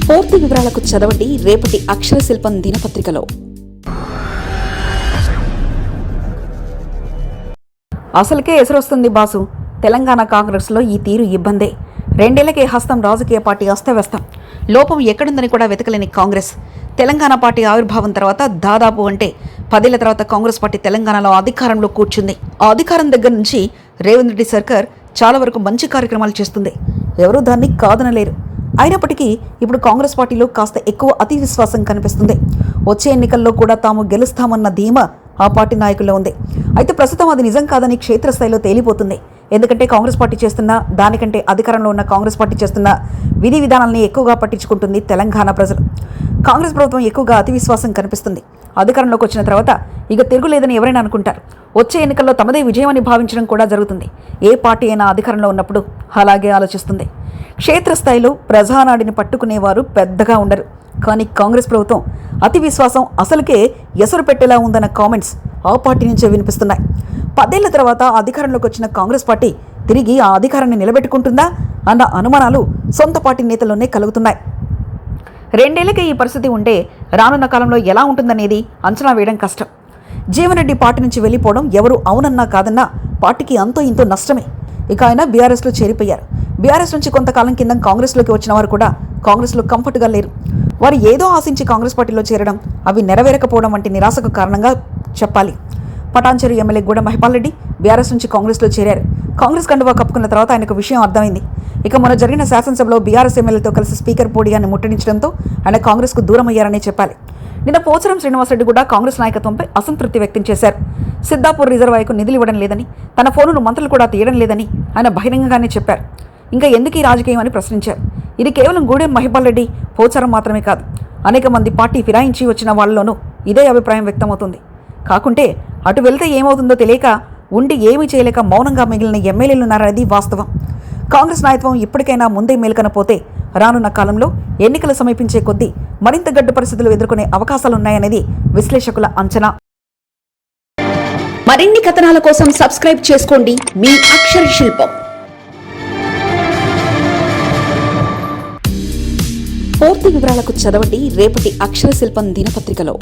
పూర్తి వివరాలకు చదవండి రేపటి అక్షర శిల్పం దినపత్రికలో. అసలుకే ఎసరొస్తుంది బాసు. తెలంగాణ కాంగ్రెస్లో ఈ తీరు ఇబ్బందే. 2 ఏళ్లకే హస్తం రాజకీయ పార్టీ అస్తవ్యస్తం. లోపం ఎక్కడుందని కూడా వెతకలేని కాంగ్రెస్. తెలంగాణ పార్టీ ఆవిర్భావం తర్వాత దాదాపు 10 ఏళ్ల తర్వాత కాంగ్రెస్ పార్టీ తెలంగాణలో అధికారంలో కూర్చుంది. ఆ అధికారం దగ్గర నుంచి రేవంత్ రెడ్డి సర్కార్ చాలా వరకు మంచి కార్యక్రమాలు చేస్తుంది. ఎవరూ దాన్ని కాదనలేరు. అయినప్పటికీ ఇప్పుడు కాంగ్రెస్ పార్టీలో కాస్త ఎక్కువ అతి విశ్వాసం కనిపిస్తుంది. వచ్చే ఎన్నికల్లో కూడా తాము గెలుస్తామన్న ధీమా ఆ పార్టీ నాయకుల్లో ఉంది. అయితే ప్రస్తుతం అది నిజం కాదని క్షేత్రస్థాయిలో తేలిపోతుంది. ఎందుకంటే కాంగ్రెస్ పార్టీ చేస్తున్న దానికంటే అధికారంలో ఉన్న కాంగ్రెస్ పార్టీ చేస్తున్న విధి విధానాలని ఎక్కువగా పట్టించుకుంటుంది తెలంగాణ ప్రజలు. కాంగ్రెస్ ప్రభుత్వం ఎక్కువగా అతి విశ్వాసం కనిపిస్తుంది. అధికారంలోకి వచ్చిన తర్వాత ఇక తిరుగులేదని ఎవరైనా అనుకుంటారు. వచ్చే ఎన్నికల్లో తమదే విజయమని భావించడం కూడా జరుగుతుంది. ఏ పార్టీ అయినా అధికారంలో ఉన్నప్పుడు అలాగే ఆలోచిస్తుంది. క్షేత్రస్థాయిలో ప్రజానాడిని పట్టుకునేవారు పెద్దగా ఉండరు. కానీ కాంగ్రెస్ ప్రభుత్వం అతి విశ్వాసం అసలుకే ఎసరు పెట్టేలా ఉందన్న కామెంట్స్ ఆ పార్టీ నుంచే వినిపిస్తున్నాయి. 10 ఏళ్ల తర్వాత అధికారంలోకి వచ్చిన కాంగ్రెస్ పార్టీ తిరిగి ఆ అధికారాన్ని నిలబెట్టుకుంటుందా అన్న అనుమానాలు సొంత పార్టీ నేతల్లోనే కలుగుతున్నాయి. 2 ఏళ్లకే ఈ పరిస్థితి ఉంటే రానున్న కాలంలో ఎలా ఉంటుందనేది అంచనా వేయడం కష్టం. జీవన్ రెడ్డి పార్టీ నుంచి వెళ్ళిపోవడం ఎవరు అవునన్నా కాదన్నా పార్టీకి అంతో ఇంతో నష్టమే. ఇక ఆయన బీఆర్ఎస్లో చేరిపోయారు. బీఆర్ఎస్ నుంచి కొంతకాలం కింద కాంగ్రెస్లోకి వచ్చిన వారు కూడా కాంగ్రెస్లో కంఫర్ట్గా లేరు. వారు ఏదో ఆశించి కాంగ్రెస్ పార్టీలో చేరడం, అవి నెరవేరకపోవడం వంటి నిరాశకు కారణంగా చెప్పాలి. పటాన్చెరు ఎమ్మెల్యే గూడ మహిపాల్ రెడ్డి బీఆర్ఎస్ నుంచి కాంగ్రెస్లో చేరారు. కాంగ్రెస్ కండువా కప్పుకున్న తర్వాత ఆయనకు విషయం అర్థమైంది. ఇక మొన్న జరిగిన శాసనసభలో బీఆర్ఎస్ ఎమ్మెల్యేతో కలిసి స్పీకర్ పోడియాన్ని ముట్టడించడంతో ఆయన కాంగ్రెస్కు దూరం అయ్యారనే చెప్పాలి. నిన్న పోచారం శ్రీనివాసరెడ్డి కూడా కాంగ్రెస్ నాయకత్వంపై అసంతృప్తి వ్యక్తం చేశారు. సిద్దాపూర్ రిజర్వాయర్కు నిధులు ఇవ్వడం లేదని, తన ఫోనును మంత్రులు కూడా తీయడం లేదని ఆయన బహిరంగంగానే చెప్పారు. ఇంకా ఎందుకు ఈ రాజకీయం అని ప్రశ్నించారు. ఇది కేవలం గూడెం మహిపాల్ రెడ్డి, పోచారం మాత్రమే కాదు, అనేక మంది పార్టీ ఫిరాయించి వచ్చిన వాళ్ళలోనూ ఇదే అభిప్రాయం వ్యక్తమవుతుంది. కాకుంటే అటు వెళ్తే ఏమవుతుందో తెలియక ఉండి ఏమీ చేయలేక మౌనంగా మిగిలిన ఎమ్మెల్యేలున్నారనేది వాస్తవం. కాంగ్రెస్ నాయకత్వం ఇప్పటికైనా ముందే మేల్కొనపోతే రానున్న కాలంలో ఎన్నికలు సమీపించే కొద్దీ మరింత గడ్డు పరిస్థితులు ఎదుర్కొనే అవకాశాలున్నాయనేది విశ్లేషకుల అంచనా. మరిన్ని కథనాల కోసం సబ్స్క్రైబ్ చేసుకోండి మీ అక్షర శిల్పం. పూర్తి వివరాలకు చదవండి రేపటి అక్షర శిల్పం దినపత్రికలో.